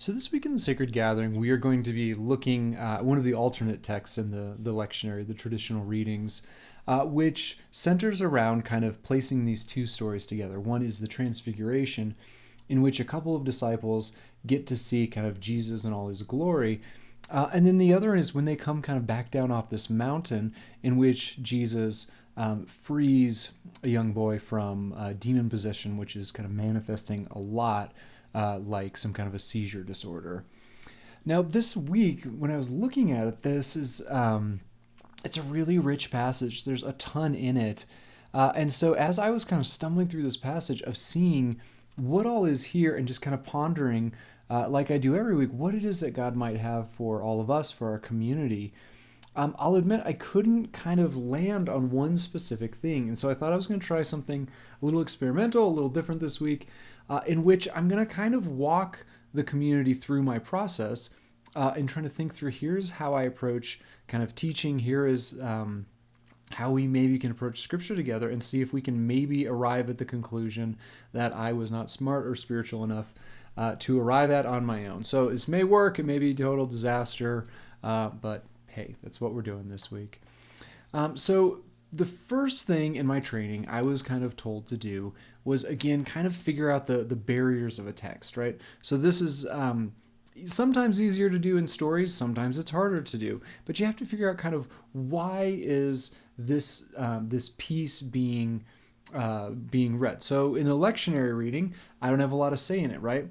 So this week in the Sacred Gathering, we are going to be looking at one of the alternate texts in the lectionary, the traditional readings, which centers around kind of placing these two stories together. One is the Transfiguration, in which a couple of disciples get to see kind of Jesus in all his glory. And then the other is when they come kind of back down off this mountain, in which Jesus frees a young boy from demon possession, which is kind of manifesting a lot like some kind of a seizure disorder. Now, this week, when I was looking at it, this is it's a really rich passage. There's a ton in it, and so as I was kind of stumbling through this passage of seeing what all is here and just kind of pondering, like I do every week, what it is that God might have for all of us, for our community. I'll admit I couldn't kind of land on one specific thing, and so I thought I was going to try something a little experimental, a little different this week, in which I'm going to kind of walk the community through my process and trying to think through here's how I approach kind of teaching, here is how we maybe can approach scripture together and see if we can maybe arrive at the conclusion that I was not smart or spiritual enough to arrive at on my own. So this may work, it may be a total disaster, but hey, that's what we're doing this week. So the first thing in my training I was kind of told to do was, again, kind of figure out the barriers of a text, right? So this is sometimes easier to do in stories, sometimes it's harder to do, but you have to figure out kind of why is this this piece being read. So in a lectionary reading, I don't have a lot of say in it, right?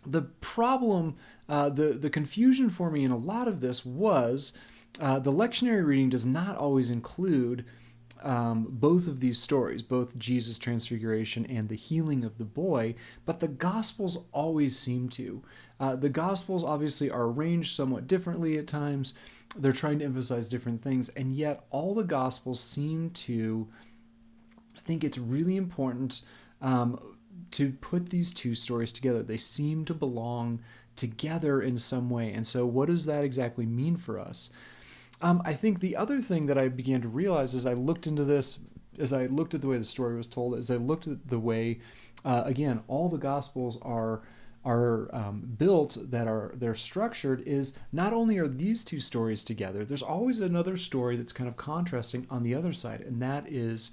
The problem, the confusion for me in a lot of this was the lectionary reading does not always include both of these stories, both Jesus' transfiguration and the healing of the boy, but the Gospels always seem to. The Gospels obviously are arranged somewhat differently at times. They're trying to emphasize different things, and yet all the Gospels seem to think it's really important to put these two stories together. They seem to belong together in some way. And so what does that exactly mean for us? I think the other thing that I began to realize as I looked into this, as I looked at the way the story was told, as I looked at the way, again, all the Gospels are built, that they're structured, is not only are these two stories together, there's always another story that's kind of contrasting on the other side, and that is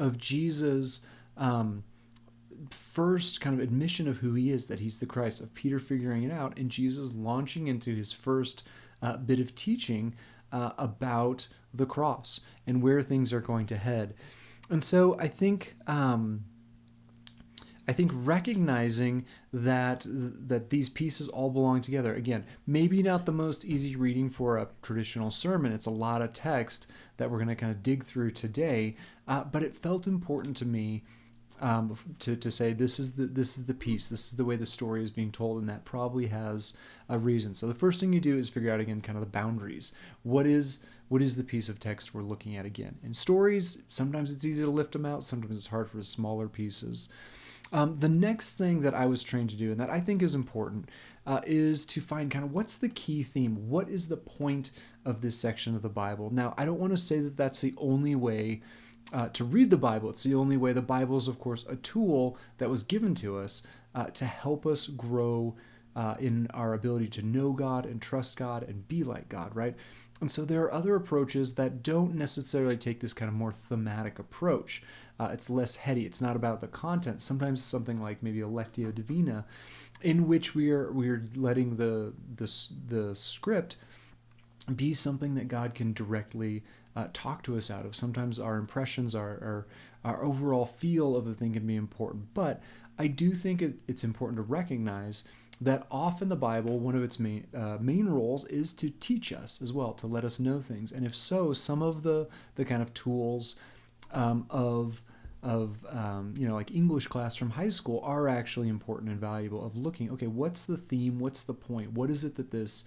of Jesus' first kind of admission of who he is, that he's the Christ, of Peter figuring it out, and Jesus launching into his first bit of teaching about the cross and where things are going to head. And so I think recognizing that these pieces all belong together, again, maybe not the most easy reading for a traditional sermon. It's a lot of text that we're going to kind of dig through today, but it felt important to me to say this is the piece, this is the way the story is being told, and that probably has a reason. So the first thing you do is figure out, again, kind of the boundaries. What is the piece of text we're looking at? Again, in stories, sometimes it's easy to lift them out, sometimes it's hard for the smaller pieces. The next thing that I was trained to do, and that I think is important, is to find kind of what's the key theme, what is the point of this section of the Bible. Now, I don't want to say that that's the only way to read the Bible. It's the only way. The Bible is, of course, a tool that was given to us to help us grow in our ability to know God and trust God and be like God, right? And so there are other approaches that don't necessarily take this kind of more thematic approach. It's less heady. It's not about the content. Sometimes something like maybe a Lectio Divina, in which we're letting the script be something that God can directly talk to us out of. Sometimes our impressions, our overall feel of the thing can be important, but I do think it's important to recognize that often the Bible, one of its main roles is to teach us as well, to let us know things. And if so, some of the kind of tools of like English class from high school are actually important and valuable, of looking, okay, what's the theme, what's the point, what is it that this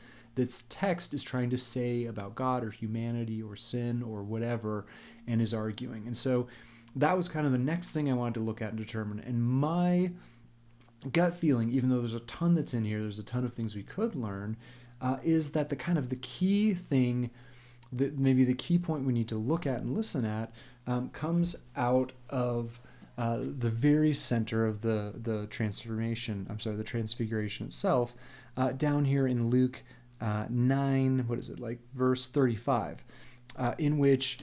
text is trying to say about God or humanity or sin or whatever, and is arguing. And so that was kind of the next thing I wanted to look at and determine. And my gut feeling, even though there's a ton that's in here, there's a ton of things we could learn, is that the key thing, that maybe the key point we need to look at and listen at, comes out of the very center of the transfiguration itself, down here in Luke 9, verse 35, in which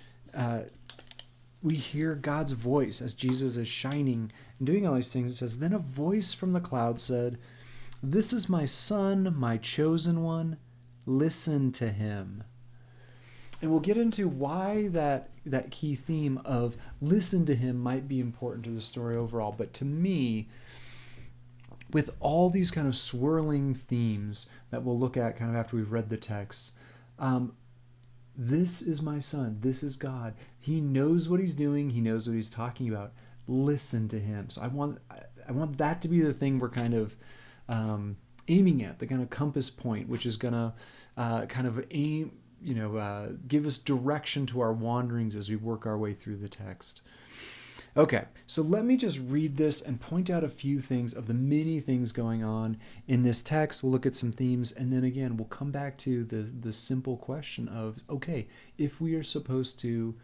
we hear God's voice as Jesus is shining and doing all these things. It says, "Then a voice from the cloud said, 'This is my son, my chosen one. Listen to him.'" And we'll get into why that key theme of listen to him might be important to the story overall. But to me, with all these kind of swirling themes that we'll look at kind of after we've read the text, this is my son. This is God. He knows what he's doing. He knows what he's talking about. Listen to him. So I want that to be the thing we're kind of aiming at, the kind of compass point, which is going to kind of give us direction to our wanderings as we work our way through the text. Okay, so let me just read this and point out a few things of the many things going on in this text. We'll look at some themes, and then again, we'll come back to the simple question of, okay, if we are supposed to,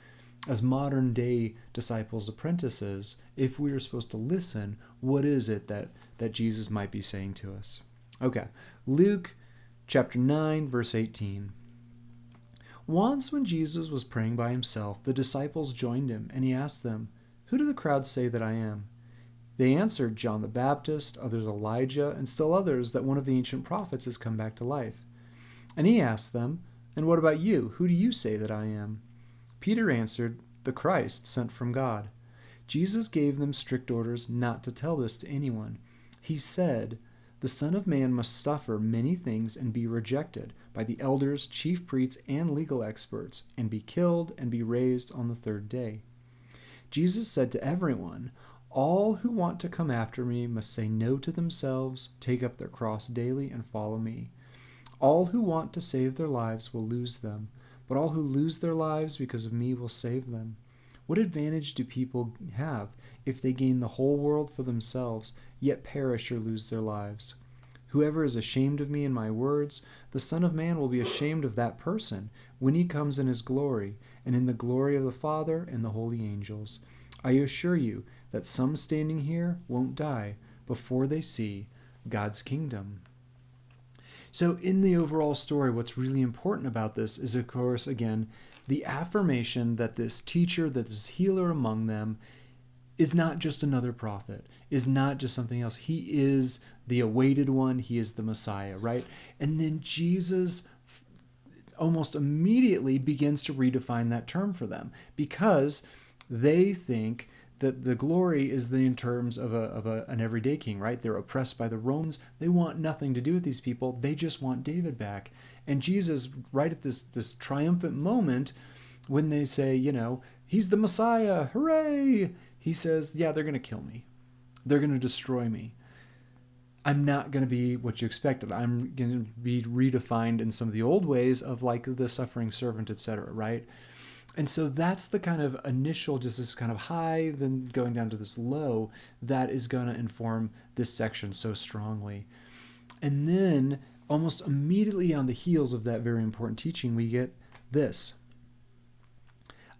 as modern day disciples, apprentices, if we are supposed to listen, what is it that Jesus might be saying to us? Okay, Luke chapter 9, verse 18. Once when Jesus was praying by himself, the disciples joined him, and he asked them, "Who do the crowds say that I am?" They answered, "John the Baptist, others Elijah, and still others that one of the ancient prophets has come back to life." And he asked them, "And what about you? Who do you say that I am?" Peter answered, "The Christ sent from God." Jesus gave them strict orders not to tell this to anyone. He said, "The Son of Man must suffer many things and be rejected by the elders, chief priests, and legal experts, and be killed and be raised on the third day." Jesus said to everyone, "All who want to come after me must say no to themselves, take up their cross daily, and follow me. All who want to save their lives will lose them, but all who lose their lives because of me will save them. What advantage do people have if they gain the whole world for themselves, yet perish or lose their lives? Whoever is ashamed of me and my words, the Son of Man will be ashamed of that person when he comes in his glory, and in the glory of the Father and the holy angels. I assure you that some standing here won't die before they see God's kingdom." So in the overall story, what's really important about this is, of course, again, the affirmation that this teacher, that this healer among them, is not just another prophet, is not just something else. He is the awaited one. He is the Messiah, right? And then Jesus almost immediately begins to redefine that term for them, because they think that the glory is in terms of an everyday king, right? They're oppressed by the Romans. They want nothing to do with these people. They just want David back. And Jesus, right at this triumphant moment, when they say, he's the Messiah, hooray! He says, yeah, they're going to kill me. They're going to destroy me. I'm not going to be what you expected. I'm going to be redefined in some of the old ways of like the suffering servant, etc., right? And so that's the kind of initial, just this kind of high, then going down to this low, that is going to inform this section so strongly. And then almost immediately on the heels of that very important teaching, we get this.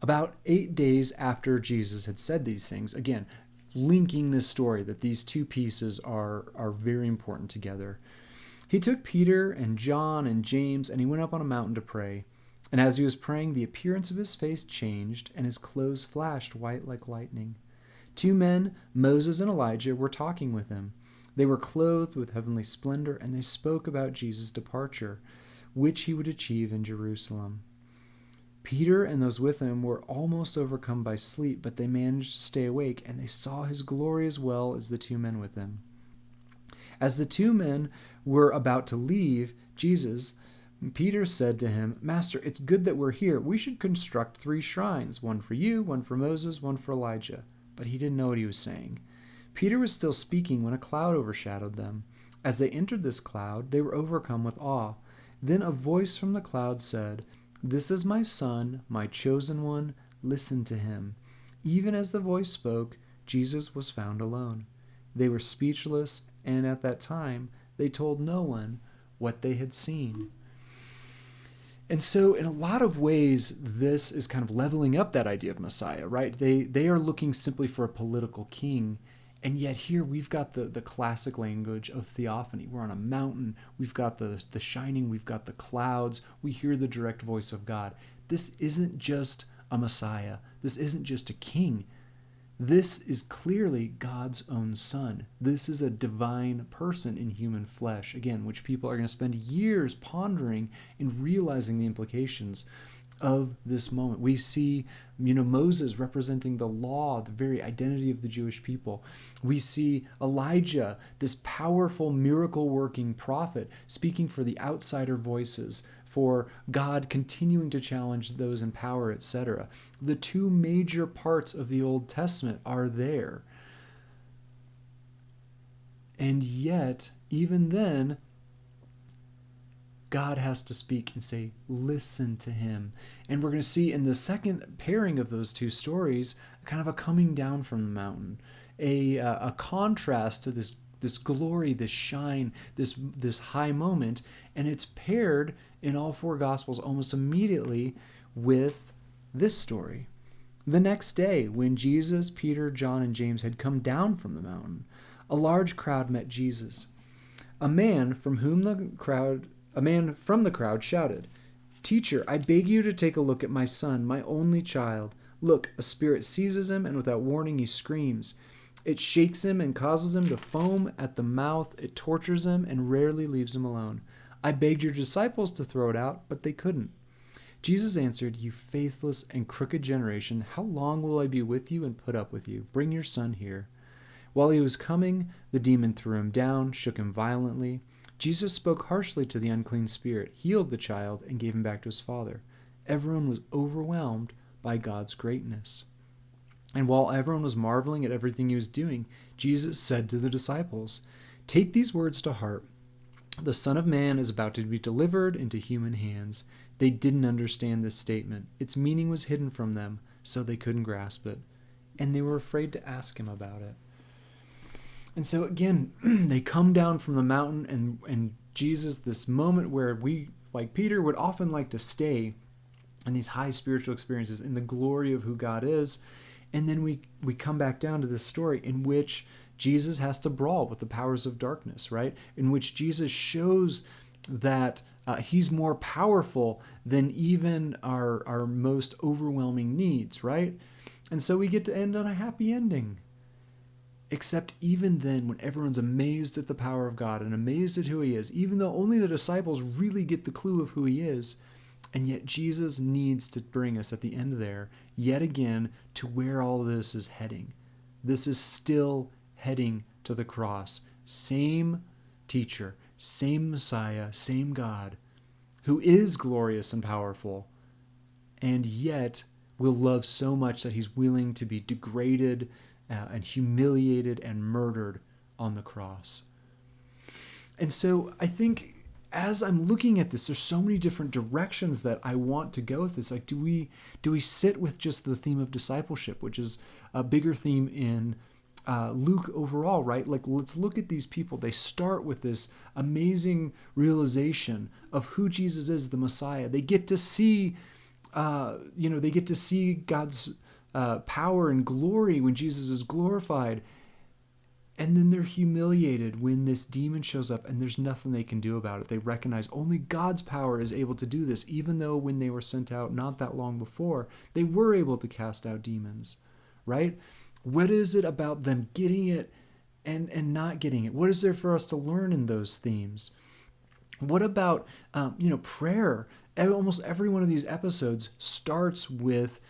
About 8 days after Jesus had said these things, again, linking this story, that these two pieces are very important together. He took Peter and John and James, and he went up on a mountain to pray. And as he was praying, the appearance of his face changed, and his clothes flashed white like lightning. 2 men, Moses and Elijah, were talking with him. They were clothed with heavenly splendor, and they spoke about Jesus' departure, which he would achieve in Jerusalem. Peter and those with him were almost overcome by sleep, but they managed to stay awake, and they saw his glory as well as the 2 men with him. As the 2 men were about to leave Jesus, Peter said to him, "Master, it's good that we're here. We should construct 3 shrines, one for you, one for Moses, one for Elijah." But he didn't know what he was saying. Peter was still speaking when a cloud overshadowed them. As they entered this cloud, they were overcome with awe. Then a voice from the cloud said, "This is my son, my chosen one. Listen to him." Even as the voice spoke, Jesus was found alone. They were speechless, and at that time they told no one what they had seen. And so, in a lot of ways, this is kind of leveling up that idea of Messiah, right? They are looking simply for a political king. And yet, here we've got the classic language of theophany. We're on a mountain, we've got the shining, we've got the clouds, we hear the direct voice of God. This isn't just a Messiah, this isn't just a king. This is clearly God's own Son. This is a divine person in human flesh, again, which people are going to spend years pondering and realizing the implications of this moment. We see, Moses representing the law, the very identity of the Jewish people. We see Elijah, this powerful miracle-working prophet, speaking for the outsider voices, for God continuing to challenge those in power, etc. The two major parts of the Old Testament are there. And yet, even then, God has to speak and say, listen to him. And we're going to see in the second pairing of those two stories, kind of a coming down from the mountain, a contrast to this glory, this shine, this high moment, and it's paired in all four Gospels almost immediately with this story. The next day, when Jesus, Peter, John, and James had come down from the mountain, a large crowd met Jesus. A man from the crowd shouted, "Teacher, I beg you to take a look at my son, my only child. Look, a spirit seizes him, and without warning he screams. It shakes him and causes him to foam at the mouth. It tortures him and rarely leaves him alone. I begged your disciples to throw it out, but they couldn't." Jesus answered, "You faithless and crooked generation, how long will I be with you and put up with you? Bring your son here." While he was coming, the demon threw him down, shook him violently. Jesus spoke harshly to the unclean spirit, healed the child, and gave him back to his father. Everyone was overwhelmed by God's greatness. And while everyone was marveling at everything he was doing, Jesus said to the disciples, "Take these words to heart. The Son of Man is about to be delivered into human hands." They didn't understand this statement. Its meaning was hidden from them, so they couldn't grasp it. And they were afraid to ask him about it. And so again, they come down from the mountain, and Jesus, this moment where we, like Peter, would often like to stay in these high spiritual experiences, in the glory of who God is. And then we come back down to this story in which Jesus has to brawl with the powers of darkness, right? In which Jesus shows that he's more powerful than even our most overwhelming needs, right? And so we get to end on a happy ending. Except even then, when everyone's amazed at the power of God and amazed at who he is, even though only the disciples really get the clue of who he is, and yet Jesus needs to bring us at the end there, yet again, to where all this is heading. This is still heading to the cross. Same teacher, same Messiah, same God, who is glorious and powerful, and yet will love so much that he's willing to be degraded and humiliated and murdered on the cross. And so I think as I'm looking at this, there's so many different directions that I want to go with this. Like, do we sit with just the theme of discipleship, which is a bigger theme in Luke overall, right? Like, let's look at these people. They start with this amazing realization of who Jesus is, the Messiah. They get to see, they get to see God's power and glory when Jesus is glorified. And then they're humiliated when this demon shows up and there's nothing they can do about it. They recognize only God's power is able to do this, even though when they were sent out not that long before, they were able to cast out demons, right? What is it about them getting it and not getting it? What is there for us to learn in those themes? What about, prayer? Almost every one of these episodes starts with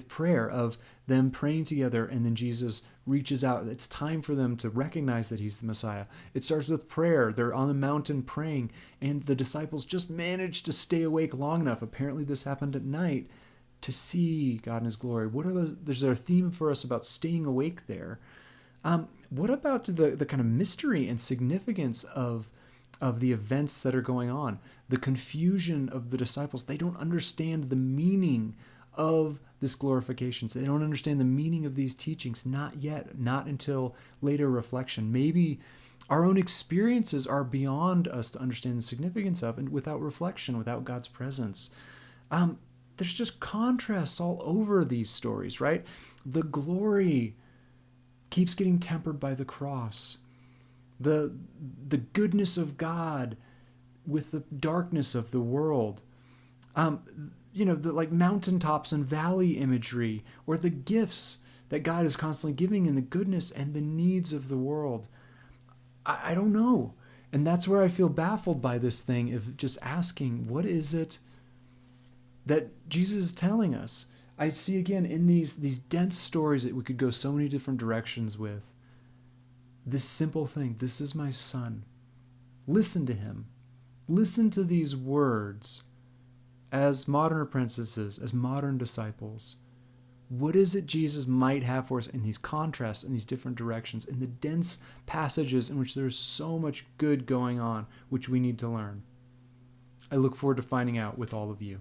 prayer, of them praying together, and then Jesus reaches out. It's time for them to recognize that he's the Messiah. It starts with prayer. They're on the mountain praying, and the disciples just managed to stay awake long enough. Apparently this happened at night, to see God in his glory. There's a theme for us about staying awake there. What about the kind of mystery and significance of the events that are going on? The confusion of the disciples. They don't understand the meaning of this glorification. So they don't understand the meaning of these teachings, not yet, not until later reflection. Maybe Our own experiences are beyond us to understand the significance of, and without reflection, without God's presence. There's just contrasts all over these stories, right? The glory keeps getting tempered by the cross. The goodness of God with the darkness of the world. The like mountaintops and valley imagery, or the gifts that God is constantly giving in the goodness and the needs of the world. I don't know. And that's where I feel baffled by this thing of just asking, what is it that Jesus is telling us? I see again in these dense stories that we could go so many different directions with. This simple thing, this is my son. Listen to him. Listen to these words as modern apprentices, as modern disciples. What is it Jesus might have for us in these contrasts, in these different directions, in the dense passages in which there's so much good going on, which we need to learn? I look forward to finding out with all of you.